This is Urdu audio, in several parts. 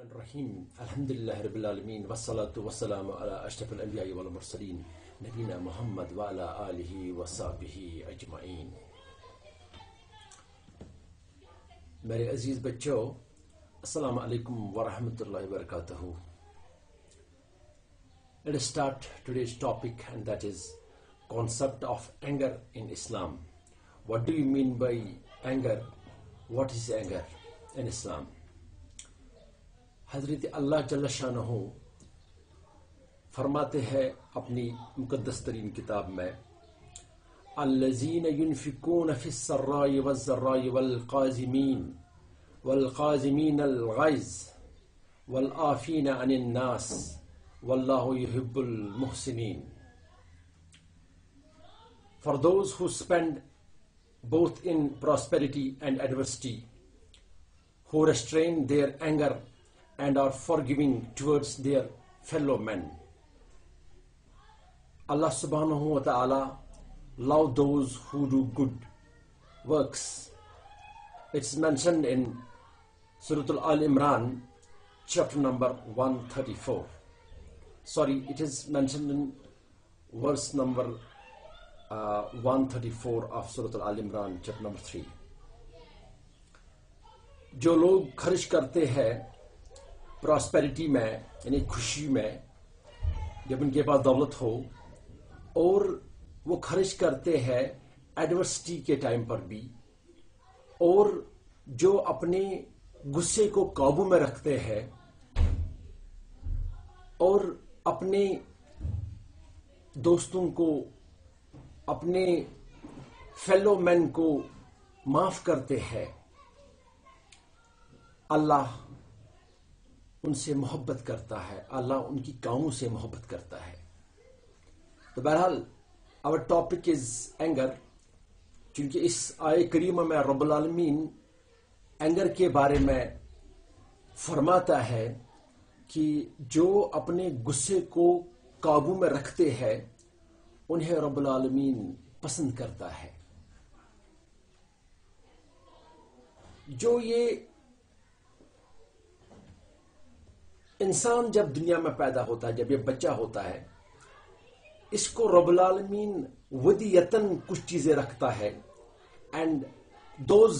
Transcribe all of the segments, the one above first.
الرحیم الحمدللہ رب العالمین والصلاة والسلام علی اشرف الانبیاء والمرسلین نبینا محمد وعلی آلہ وصحبہ اجمعین. میرے عزیز بچوں، السلام علیکم ورحمۃ اللہ وبرکاتہ. Let us start today's topic, and that is concept of anger in Islam. What do you mean by anger? What is anger in Islam? حضرت اللہ جل شانہ فرماتے ہیں اپنی مقدس ترین کتاب میں، الذین ينفقون فی السراء والضراء والقاظمین الغیظ والعافین عن الناس واللہ یحب المحسنین. For those who spend both in prosperity and adversity, who restrain their anger and are forgiving towards their fellow men. Allah subhanahu wa ta'ala love those who do good works. It's mentioned in Surah Al-Imran, chapter number 134. Sorry, it is mentioned in verse number 134 of Surah Al-Imran, chapter number 3. جو لوگ خرچ کرتے ہیں پراسپیرٹی میں، یعنی خوشی میں، جب ان کے پاس دولت ہو، اور وہ خرچ کرتے ہیں ایڈورسٹی کے ٹائم پر بھی، اور جو اپنے غصے کو قابو میں رکھتے ہیں اور اپنے دوستوں کو، اپنے فیلو مین کو معاف کرتے ہیں، اللہ ان سے محبت کرتا ہے، اللہ ان کی کاموں سے محبت کرتا ہے. تو بہرحال our topic is anger. چونکہ اس آیہ کریمہ میں رب العالمین اینگر کے بارے میں فرماتا ہے کہ جو اپنے غصے کو قابو میں رکھتے ہیں انہیں رب العالمین پسند کرتا ہے. جو یہ انسان جب دنیا میں پیدا ہوتا ہے، جب یہ بچہ ہوتا ہے، اس کو رب العالمین ودیتاً کچھ چیزیں رکھتا ہے، اینڈ دوز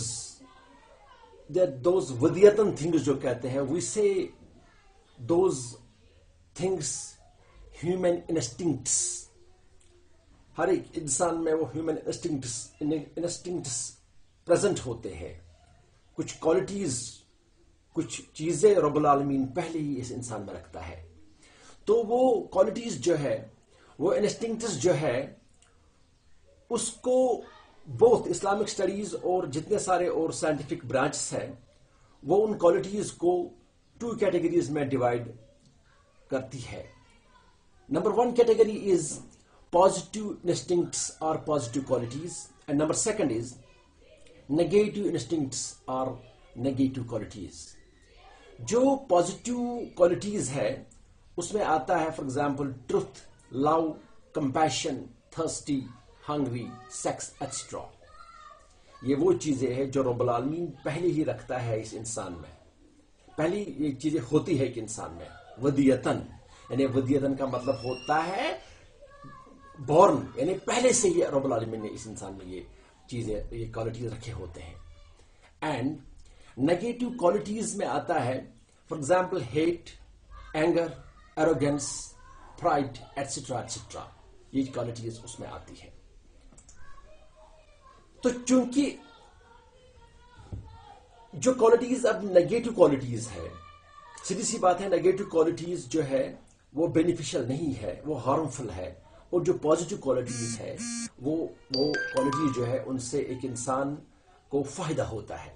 ودیتاً تھنگز جو کہتے ہیں، وی سے دوز تھنگس ہیومن انسٹنکٹس. ہر ایک انسان میں وہ ہیومن انسٹنکٹس پریزنٹ ہوتے ہیں. کچھ کوالٹیز، کچھ چیزیں رب العالمین پہلے ہی اس انسان میں رکھتا ہے. تو وہ کوالٹیز جو ہے، وہ انسٹنکٹس جو ہے، اس کو بہت اسلامک سٹڈیز اور جتنے سارے اور سائنٹیفک برانچز ہیں، وہ ان کوالٹیز کو 2 کیٹیگریز میں ڈیوائڈ کرتی ہے. Number 1 category is positive instincts اور positive qualities, and number 2 is negative instincts اور نیگیٹو کوالٹیز. جو پازیٹیو کوالٹیز ہے اس میں آتا ہے for example truth, love, compassion, thirsty, hungry, sex etcetera. یہ وہ چیزیں ہیں جو رب العالمین پہلے ہی رکھتا ہے اس انسان میں. پہلی یہ چیزیں ہوتی ہے ایک انسان میں ودیتاً، یعنی ودیتاً کا مطلب ہوتا ہے بورن، یعنی پہلے سے ہی رب العالمین نے اس انسان میں یہ چیزیں، یہ کوالٹیز رکھے ہوتے ہیں. اینڈ نیگیٹو کوالٹیز میں آتا ہے for example hate, anger, arrogance, pride, etcetera etcetera. یہ کوالٹیز اس میں آتی ہے. تو چونکہ جو کوالٹیز اب نیگیٹو کوالٹیز ہے، سیدھی سی بات ہے، نیگیٹو کوالٹیز جو ہے وہ بینیفیشل نہیں ہے، وہ ہارمفل ہے. اور جو پازیٹیو کوالٹیز ہے وہ کوالٹی جو ہے ان سے ایک انسان کو فائدہ ہوتا ہے.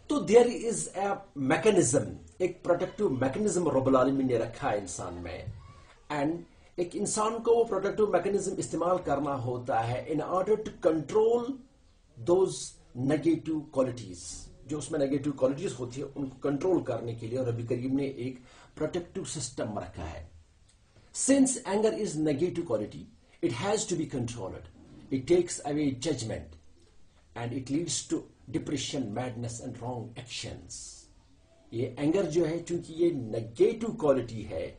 تو دیر از اے میکینزم، ایک پروٹیکٹیو میکینزم رب العالمین نے رکھا ہے انسان میں، اینڈ ایک انسان کو وہ پروٹیکٹیو میکینزم استعمال کرنا ہوتا ہے in order to control those negative qualities. جو اس میں نیگیٹو کوالٹیز ہوتی ہے ان کو کنٹرول کرنے کے لیے رب کریم نے ایک پروٹیکٹیو سسٹم رکھا ہے. Since anger is negative quality, it has to be controlled. It takes away judgment and it leads to depression, madness and wrong actions. یہ اینگر جو ہے چونکہ یہ نگیٹو کوالٹی ہے،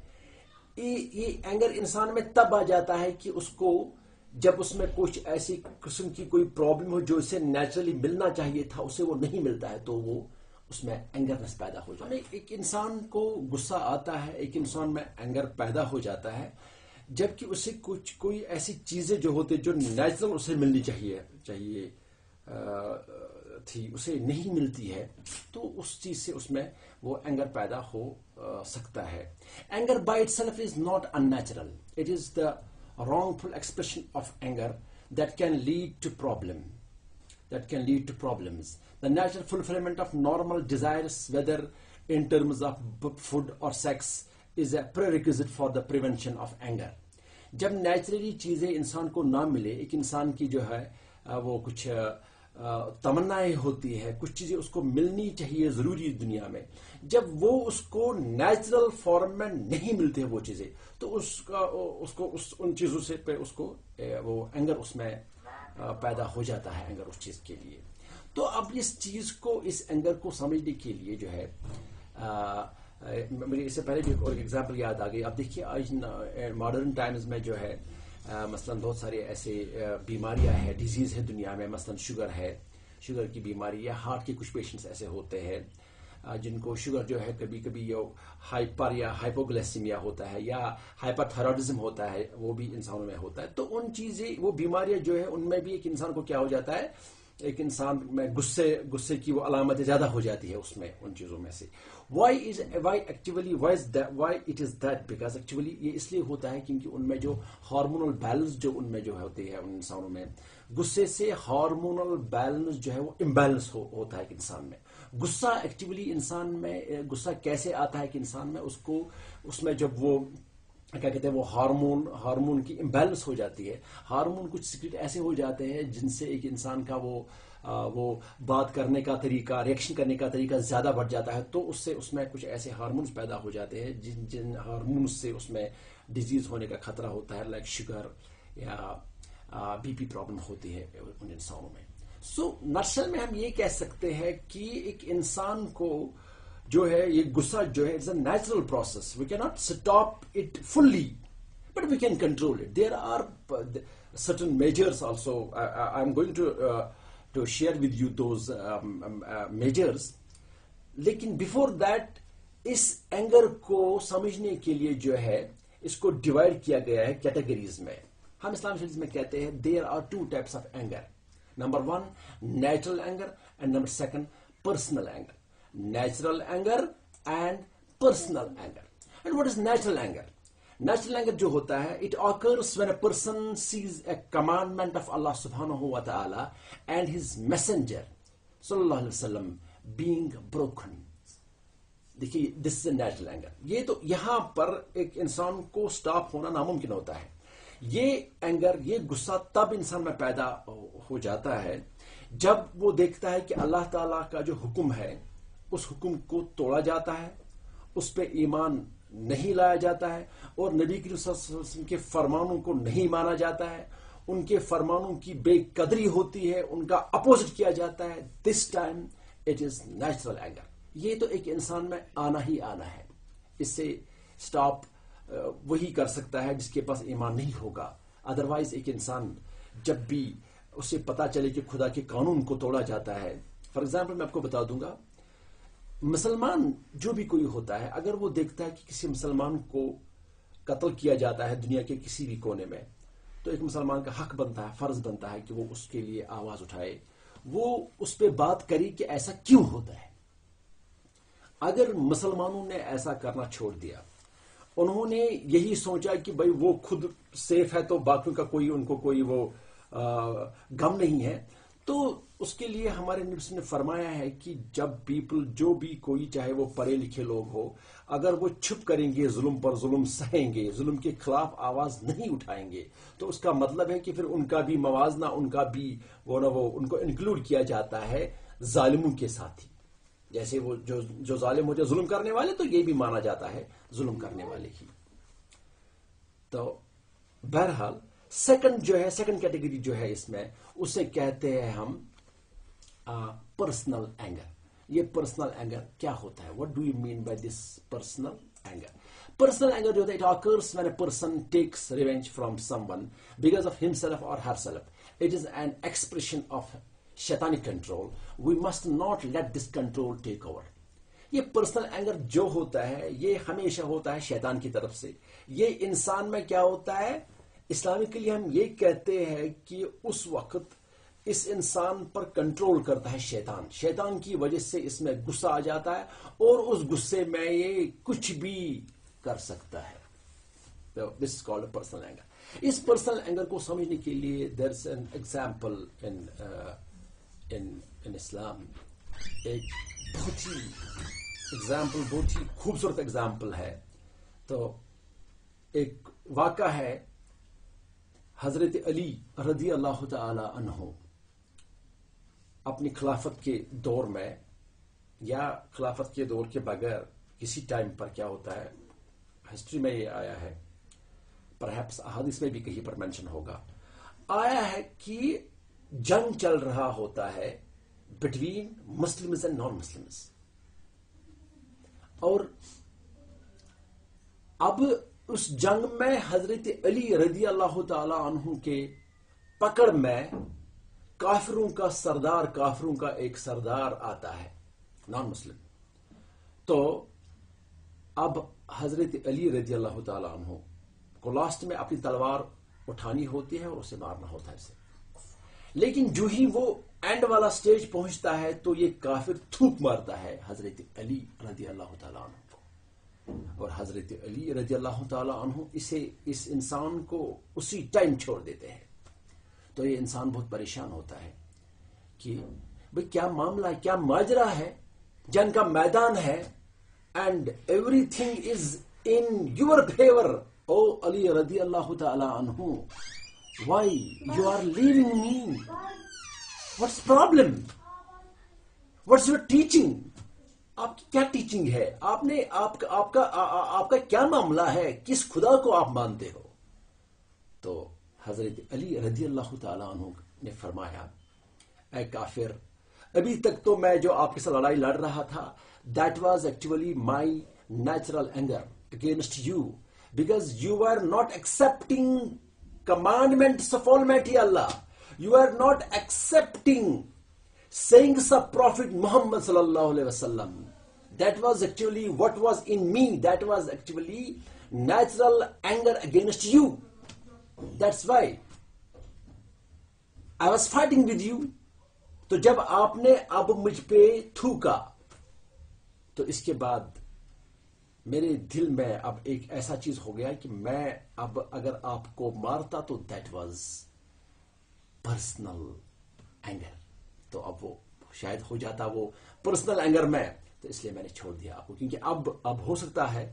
یہ اینگر انسان میں تب آ جاتا ہے کہ اس کو جب اس میں کچھ ایسی قسم کی کوئی پرابلم ہو جو اسے نیچرلی ملنا چاہیے تھا اسے وہ نہیں ملتا ہے، تو وہ اس میں اینگرنس پیدا ہو جاتا ہے. ایک انسان کو غصہ آتا ہے، ایک انسان میں اینگر پیدا ہو جاتا ہے جبکہ اسے کوئی ایسی چیزیں جو ہوتے جو نیچرل اسے ملنی چاہیے تھی اسے نہیں ملتی ہے، تو اس چیز سے اس میں وہ اینگر پیدا ہو سکتا ہے. Anger by it self is not in natural, it is the wrongful expression of anger that can lead to problems. The natural fulfillment of normal desires, whether in terms of food or sex, is a prerequisite for the prevention of anger. جب نیچرلی چیزیں انسان کو نہ ملے، ایک انسان کی جو ہے وہ کچھ تمنائیں ہوتی ہے، کچھ چیزیں اس کو ملنی چاہیے ضروری دنیا میں، جب وہ اس کو نیچرل فارم میں نہیں ملتے وہ چیزیں، تو ان چیزوں سے پہ اس کو وہ اینگر اس میں پیدا ہو جاتا ہے، اینگر اس چیز کے لیے. تو اب اس چیز کو، اس اینگر کو سمجھنے کے لیے جو ہے مجھے اس سے پہلے بھی ایک ایگزامپل یاد آ گئی. اب دیکھیے آج ماڈرن ٹائمز میں جو ہے مثلاً بہت سارے ایسے بیماریاں ہیں، ڈیزیز ہے دنیا میں، مثلاً شوگر ہے، شوگر کی بیماری، یا ہارٹ کے کچھ پیشنٹس ایسے ہوتے ہیں جن کو شوگر جو ہے کبھی کبھی ہائپر یا ہائپوگلیسیمیا ہوتا ہے، یا ہائپر تھائرائڈزم ہوتا ہے، وہ بھی انسانوں میں ہوتا ہے. تو ان چیزیں، وہ بیماریاں جو ہے ان میں بھی ایک انسان کو کیا ہو جاتا ہے، ایک انسان میں غصے کی وہ علامتیں زیادہ ہو جاتی ہے اس میں، ان چیزوں میں سے. why it is that because actually یہ اس لیے ہوتا ہے کیونکہ ان میں جو ہارمونل بیلنس جو ان میں جو ہوتی ہے، ان انسانوں میں غصے سے ہارمونل بیلنس جو ہے وہ امبیلنس ہوتا ہے ایک انسان میں. غصہ ایکچولی انسان میں، غصہ کیسے آتا ہے کہ انسان میں اس میں جب وہ کیا کہتے ہیں، وہ ہارمون کی امبیلنس ہو جاتی ہے، ہارمون کچھ سیکریٹ ایسے ہو جاتے ہیں جن سے ایک انسان کا وہ بات کرنے کا طریقہ، ریئیکشن کرنے کا طریقہ زیادہ بڑھ جاتا ہے، تو اس میں کچھ ایسے ہارمونز پیدا ہو جاتے ہیں جن ہارمونز سے اس میں ڈیزیز ہونے کا خطرہ ہوتا ہے، لائک شوگر یا بی پی پرابلم ہوتی ہے ان انسانوں میں. سو نٹشل میں ہم یہ کہہ سکتے ہیں کہ ایک انسان کو جو ہے یہ غصہ جو ہے it's a natural process. We can not stop it fully but we can control it. There are certain measures also. I'm going to share with you those measures. لیکن before that اس اینگر کو سمجھنے کے لیے جو ہے اس کو ڈیوائڈ کیا گیا ہے کیٹیگریز میں. ہم اسلام اسٹڈیز میں کہتے ہیں there are two types of anger. Number one, natural anger, and number second, personal anger. Natural anger and personal anger. And what is natural anger? Natural anger جو ہوتا ہے it occurs when a person sees a commandment of Allah subhanahu wa ta'ala and his messenger sallallahu alaihi wasallam being broken. دیکھیے this is a natural anger. یہ تو یہاں پر ایک انسان کو سٹاپ ہونا ناممکن ہوتا ہے. یہ اینگر، یہ غصہ تب انسان میں پیدا ہو جاتا ہے جب وہ دیکھتا ہے کہ اللہ تعالیٰ کا جو حکم ہے اس حکم کو توڑا جاتا ہے، اس پہ ایمان نہیں لایا جاتا ہے، اور نبی کریم صلی اللہ علیہ وسلم کے فرمانوں کو نہیں مانا جاتا ہے، ان کے فرمانوں کی بے قدری ہوتی ہے، ان کا اپوزٹ کیا جاتا ہے. This time it is natural anger. یہ تو ایک انسان میں آنا ہی آنا ہے. اس سے سٹاپ وہی کر سکتا ہے جس کے پاس ایمان نہیں ہوگا. ادروائز ایک انسان جب بھی اسے پتا چلے کہ خدا کے قانون کو توڑا جاتا ہے، فار ایگزامپل میں آپ کو بتا دوں گا، مسلمان جو بھی کوئی ہوتا ہے اگر وہ دیکھتا ہے کہ کسی مسلمان کو قتل کیا جاتا ہے دنیا کے کسی بھی کونے میں، تو ایک مسلمان کا حق بنتا ہے، فرض بنتا ہے کہ وہ اس کے لیے آواز اٹھائے، وہ اس پہ بات کرے کہ ایسا کیوں ہوتا ہے. اگر مسلمانوں نے ایسا کرنا چھوڑ دیا، انہوں نے یہی سوچا کہ بھائی وہ خود سیف ہے تو باقیوں کا ان کو کوئی وہ غم نہیں ہے، تو اس کے لیے ہمارے نبی نے فرمایا ہے کہ جب پیپل، جو بھی کوئی چاہے وہ پڑھے لکھے لوگ ہو، اگر وہ چھپ کریں گے، ظلم پر ظلم سہیں گے، ظلم کے خلاف آواز نہیں اٹھائیں گے، تو اس کا مطلب ہے کہ پھر ان کا بھی موازنہ، ان کا بھی ان کو انکلوڈ کیا جاتا ہے ظالموں کے ساتھ ہی. جیسے وہ جو ظالم ہوتے ظلم کرنے والے، تو یہ بھی مانا جاتا ہے ظلم کرنے والے ہی. تو بہرحال سیکنڈ کیٹیگری جو ہے اس میں، اسے کہتے ہیں ہم پرسنل اینگر. یہ پرسنل اینگر کیا ہوتا ہے. What do you mean by this personal anger? Personal anger جو ہوتا ہے it occurs when a person takes revenge from someone because of himself or herself. It is an expression of shaitanic control. We must not let this control take over. یہ پرسنل اینگر جو ہوتا ہے یہ ہمیشہ ہوتا ہے شیطان کی طرف سے. یہ انسان میں کیا ہوتا ہے, اسلامکلی ہم یہ کہتے ہیں کہ اس وقت اس انسان پر کنٹرول کرتا ہے شیطان. شیطان کی وجہ سے اس میں غصہ آ جاتا ہے اور اس غصے میں یہ کچھ بھی کر سکتا ہے. This is called personal anger. اس پرسنل اینگر کو سمجھنے کے لیے دیر از این ایگزامپل ان اسلام. ایک بہت ہی خوبصورت ایگزامپل ہے. تو ایک واقعہ ہے حضرت علی رضی اللہ تعالی عنہ اپنی خلافت کے دور میں یا خلافت کے دور کے بغیر کسی ٹائم پر کیا ہوتا ہے, ہسٹری میں یہ آیا ہے, پرہیپس احادیث میں بھی کہیں پر مینشن ہوگا, آیا ہے کہ جنگ چل رہا ہوتا ہے between Muslims and non Muslims. اور اب اس جنگ میں حضرت علی رضی اللہ تعالی عنہ کے پکڑ میں کافروں کا سردار, کافروں کا ایک سردار آتا ہے نان مسلم. تو اب حضرت علی رضی اللہ تعالی عنہ کو لاسٹ میں اپنی تلوار اٹھانی ہوتی ہے اور اسے مارنا ہوتا ہے اسے. لیکن جو ہی وہ اینڈ والا سٹیج پہنچتا ہے تو یہ کافر تھوک مارتا ہے حضرت علی رضی اللہ تعالی عنہ کو, اور حضرت علی رضی اللہ تعالی عنہ اس انسان کو اسی ٹائم چھوڑ دیتے ہیں. تو یہ انسان بہت پریشان ہوتا ہے کہ بھئی کیا معاملہ ہے, کیا ماجرا ہے, جنگ کا میدان ہے and everything is in your favour. او علی رضی اللہ تعالی عنہ, why you are leaving me? What's problem? What's your teaching? آپ کی کیا ٹیچنگ ہے, آپ کا کیا معاملہ ہے, کس خدا کو آپ مانتے ہو؟ تو حضرت علی رضی اللہ تعالی عنہ نے فرمایا, اے کافر, ابھی تک تو میں جو آپ کے ساتھ لڑائی لڑ رہا تھا that was actually my natural anger against you because you were not accepting commandments of Almighty Allah. You are not accepting sayings of Prophet Muhammad sallallahu alaihi wasallam. That was actually what was in me. That was actually natural anger against you. That's why I was fighting with you. تو جب آپ نے اب مجھ پہ تھوکا تو اس کے بعد میرے دل میں اب ایک ایسا چیز ہو گیا کہ میں اب اگر آپ کو مارتا تو دیٹ واز پرسنل اینگر. تو اب وہ شاید ہو جاتا وہ پرسنل اینگر میں, تو اس لیے میں نے چھوڑ دیا آپ کو, کیونکہ اب ہو سکتا ہے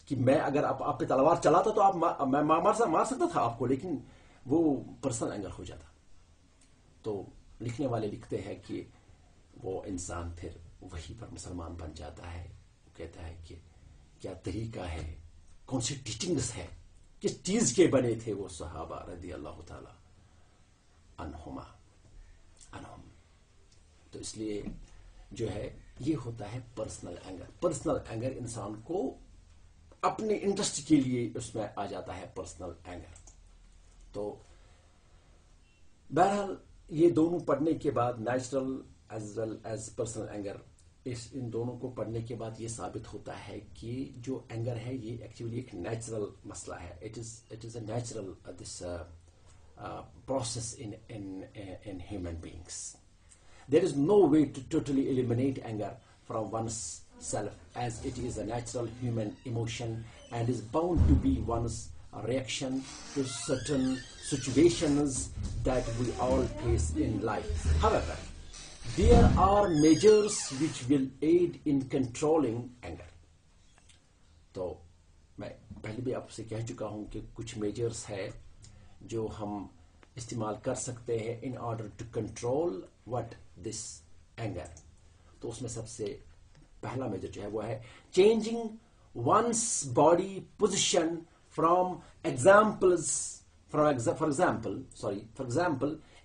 کہ میں اگر آپ پہ تلوار چلاتا تو میں مار سکتا تھا آپ کو, لیکن وہ پرسنل اینگر ہو جاتا. تو لکھنے والے لکھتے ہیں کہ وہ انسان پھر وہیں پر مسلمان بن جاتا ہے. وہ کہتا ہے کہ کیا طریقہ ہے, کون سی ٹیچنگز ہے, کس چیز کے بنے تھے وہ صحابہ رضی اللہ تعالی عنہم. تو اس لیے جو ہے یہ ہوتا ہے پرسنل اینگر. پرسنل اینگر انسان کو اپنے انٹرسٹ کے لیے اس میں آ جاتا ہے پرسنل اینگر. تو بہرحال یہ دونوں پڑھنے کے بعد natural as well as personal anger, ان دونوں کو پڑھنے کے بعد یہ ثابت ہوتا ہے کہ جو اینگر ہے یہ ایکچولی ایک نیچرل مسئلہ ہے. It is a natural this process in human beings. There is no way to totally eliminate anger from one's self, as it is a natural human emotion and is bound to be one's reaction to certain situations that we all face in life. However, there are measures which will aid in controlling anger. تو میں پہلے بھی آپ سے کہہ چکا ہوں کہ کچھ میجرز ہے جو ہم استعمال کر سکتے ہیں in order to control what this anger. تو اس میں سب سے پہلا میجر جو ہے وہ ہے changing one's body position from examples. For example,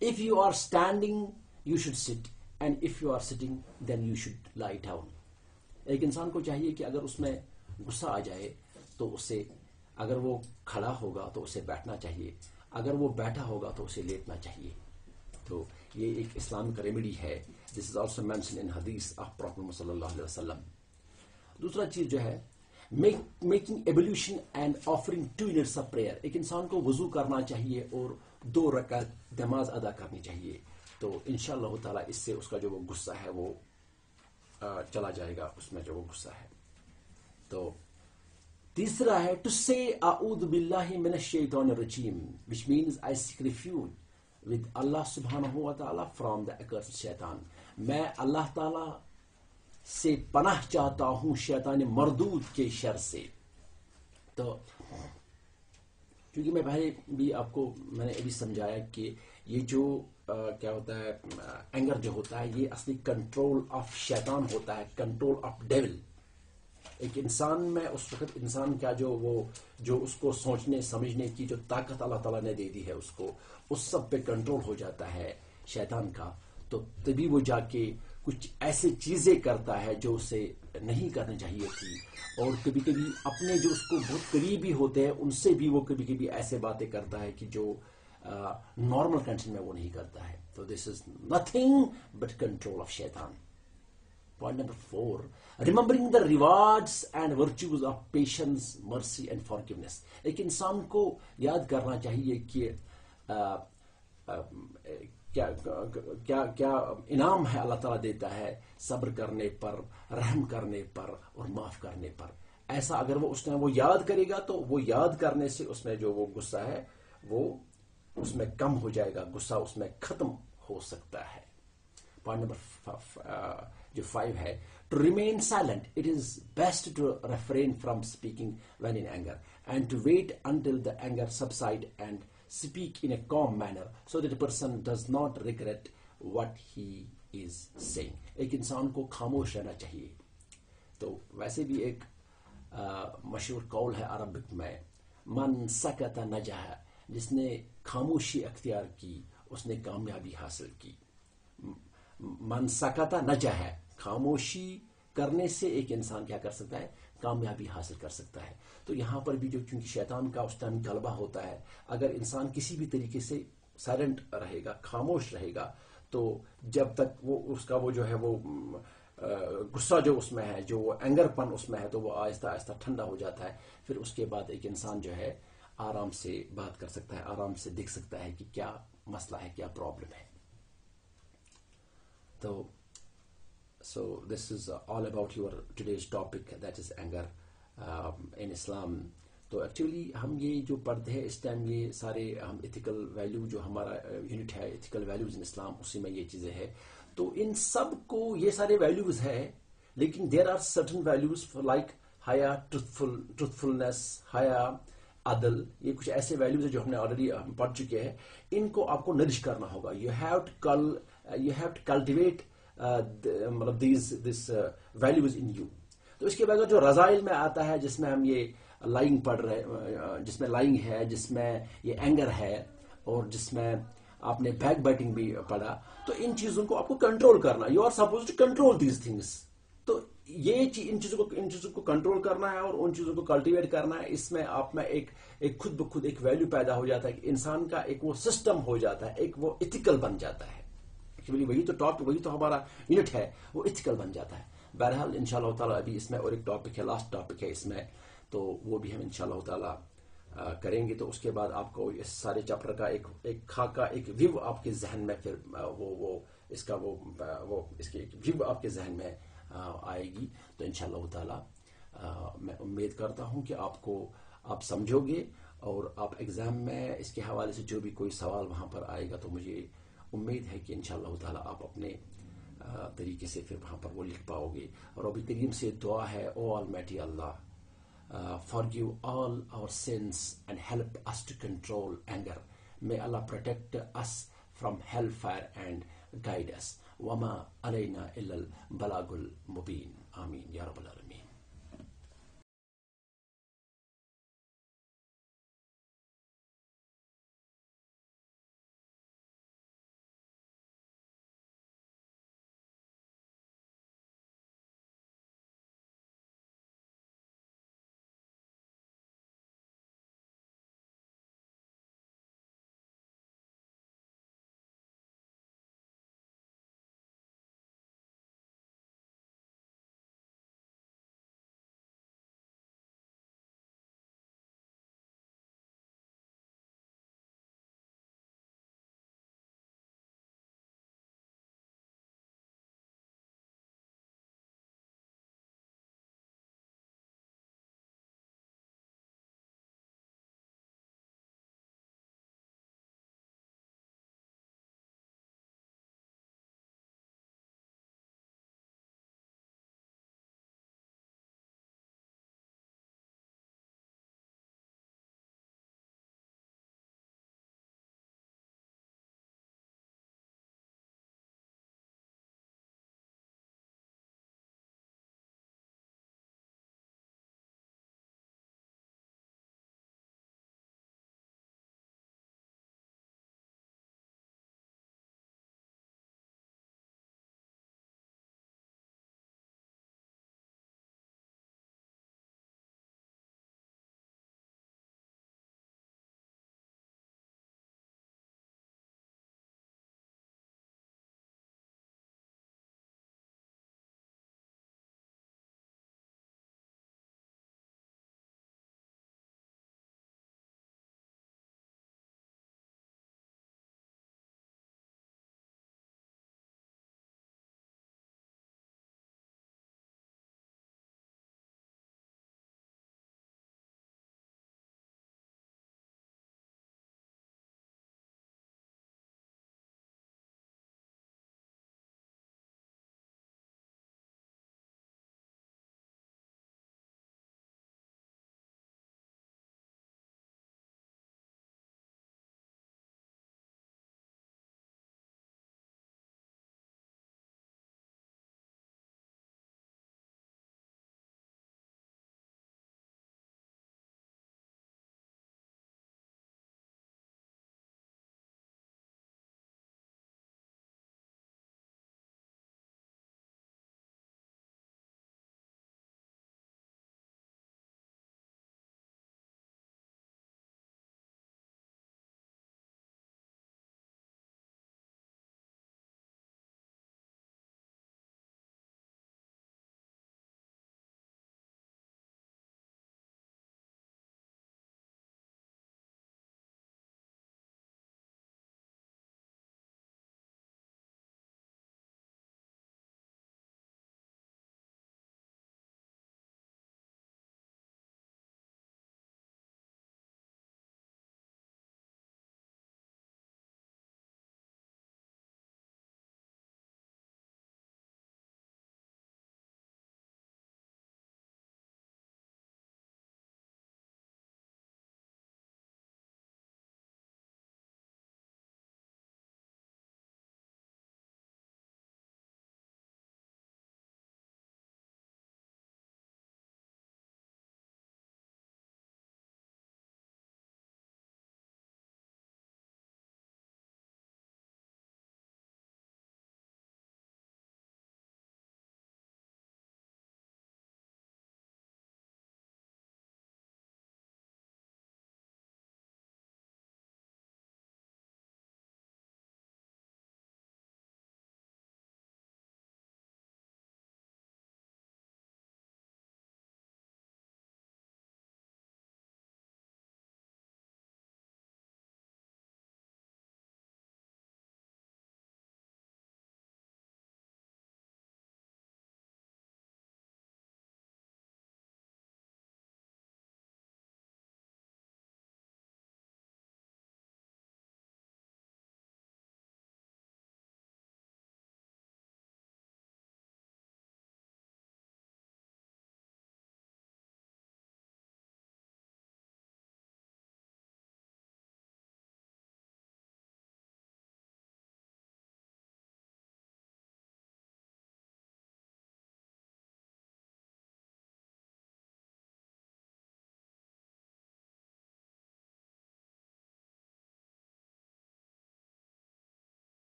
if you are standing, you should sit. and if you are sitting then you should lie down. ایک انسان کو چاہیے کہ اگر اس میں غصہ آ جائے تو اسے اگر وہ کھڑا ہوگا تو اسے بیٹھنا چاہیے, اگر وہ بیٹھا ہوگا تو اسے لیٹنا چاہیے. تو یہ ایک اسلامک ریمیڈی ہے. This is also mention in حدیث آف پروفیٹ صلی اللہ علیہ وسلم. دوسرا چیز جو ہے making ablution and offering 2 units of prayer. ایک انسان کو وضو کرنا چاہیے اور 2 رکعت نماز ادا کرنی چاہیے. تو انشاءاللہ تعالیٰ اس سے اس کا جو وہ غصہ ہے وہ چلا جائے گا, اس میں جو وہ غصہ ہے. تو تیسرا ہے ٹو سے اعوذ باللہ من الشیطان الرجیم, which means I seek refuge with Allah subhanahu wa ta'ala from the accursed شیطان. میں اللہ تعالیٰ سے پناہ چاہتا ہوں شیطان مردود کے شر سے. تو کیونکہ میں پہلے بھی آپ کو میں نے ابھی سمجھایا کہ یہ جو کیا ہوتا ہے اینگر جو ہوتا ہے یہ اصلی کنٹرول آف شیطان ہوتا ہے, کنٹرول آف ڈیول. ایک انسان میں اس وقت انسان کا جو اس کو سوچنے سمجھنے کی جو طاقت اللہ تعالیٰ نے دے دی ہے اس کو, اس سب پہ کنٹرول ہو جاتا ہے شیطان کا. تو تبھی وہ جا کے کچھ ایسے چیزیں کرتا ہے جو اسے نہیں کرنی چاہیے تھی, اور کبھی کبھی اپنے جو اس کو بہت قریبی ہوتے ہیں ان سے بھی وہ کبھی کبھی ایسے باتیں کرتا ہے کہ جو نارمل کنڈیشن میں وہ نہیں کرتا ہے. تو this is nothing but control of شیطان. Point number 4, remembering the rewards and virtues of patience, mercy and forgiveness. ایک انسان کو یاد کرنا چاہیے کہ کیا انعام ہے اللہ تعالیٰ دیتا ہے صبر کرنے پر, رحم کرنے پر اور معاف کرنے پر. ایسا اگر وہ اس ٹائم وہ یاد کرے گا تو وہ یاد کرنے سے اس میں جو وہ غصہ ہے وہ اس میں کم ہو جائے گا, غصہ اس میں ختم ہو سکتا ہے. پوائنٹ نمبر جو 5 ہے to remain silent. It is best to refrain from speaking when in anger and to wait until the anger subside and speak in a calm manner so that the person does not regret what he is saying. ایک انسان کو خاموش رہنا چاہیے. تو ویسے بھی ایک مشہور قول ہے عربک میں, من سکت نجح, جس نے خاموشی اختیار کی اس نے کامیابی حاصل کی. من سکت نجح, خاموشی کرنے سے ایک انسان کیا کر سکتا ہے, کامیابی حاصل کر سکتا ہے. تو یہاں پر بھی جو چونکہ شیطان کا اس ٹائم غلبہ ہوتا ہے, اگر انسان کسی بھی طریقے سے سائلنٹ رہے گا, خاموش رہے گا, تو جب تک وہ اس کا وہ جو ہے وہ غصہ جو اس میں ہے, جو وہ اینگر پن اس میں ہے, تو وہ آہستہ آہستہ ٹھنڈا ہو جاتا ہے. پھر اس کے بعد ایک انسان جو ہے آرام سے بات کر سکتا ہے, آرام سے دیکھ سکتا ہے کہ کیا مسئلہ ہے, کیا پرابلم ہے. تو so this is all about your today's topic, that is anger in Islam. تو ایکچولی ہم یہ جو پڑھتے ہیں اس ٹائم یہ سارے ہم ایتھیکل ویلیو جو ہمارا یونٹ ہے ایتھیکل ویلیوز ان اسلام, اسی میں یہ چیزیں ہیں. تو ان سب کو یہ سارے ویلیوز ہیں, لیکن there are certain values like حیا, ٹروتھفلنس, حیا, عدل. یہ کچھ ایسے ویلیوز ہیں جو ہم نے آلریڈی پڑھ چکے ہیں. ان کو آپ کو نرش کرنا ہوگا. یو ہیو ٹو کلٹیویٹ مطلب دس ویلیوز ان یو. تو اس کے بعد جو رضائل میں آتا ہے جس میں ہم یہ لائنگ پڑھ رہے, جس میں لائنگ ہے, جس میں یہ اینگر ہے, اور جس میں آپ نے بیک بائٹنگ بھی پڑھا, تو ان چیزوں کو آپ کو کنٹرول کرنا. You are supposed to control these things. تو یہ ان چیزوں کو کنٹرول کرنا ہے اور ان چیزوں کو کلٹیویٹ کرنا ہے. اس میں آپ میں ایک خود بخود ایک ویلیو پیدا ہو جاتا ہے کہ انسان کا ایک وہ سسٹم ہو جاتا ہے, ایک وہ ایتھیکل بن جاتا ہے. وہی تو ہمارا یونٹ ہے, وہ ایتھیکل بن جاتا ہے. بہرحال انشاءاللہ تعالیٰ ابھی اس میں اور ایک ٹاپک ہے, لاسٹ ٹاپک ہے اس میں, تو وہ بھی ہم انشاءاللہ تعالیٰ کریں گے. تو اس کے بعد آپ کو اس سارے چیپٹر کا ایک خاکہ, ایک ویو آپ کے ذہن میں پھر وہ اس کا وہ اس کی ایک ویو آپ کے ذہن میں آئے گی. تو انشاءاللہ تعالیٰ میں امید کرتا ہوں کہ آپ سمجھو گے, اور آپ ایگزام میں اس کے حوالے سے جو بھی کوئی سوال وہاں پر آئے گا تو مجھے امید ہے کہ انشاءاللہ تعالیٰ آپ اپنے طریقے سے پھر وہاں پر وہ لکھ پاؤ گے. اور رب کریم سے دعا ہے, O almighty Allah, forgive all our sins and help us to control anger. May Allah protect us from hellfire and guide us. وَمَا عَلَيْنَا إِلَّا الْبَلَاغُ الْمُبِينُ. آمین یا رب العالمین.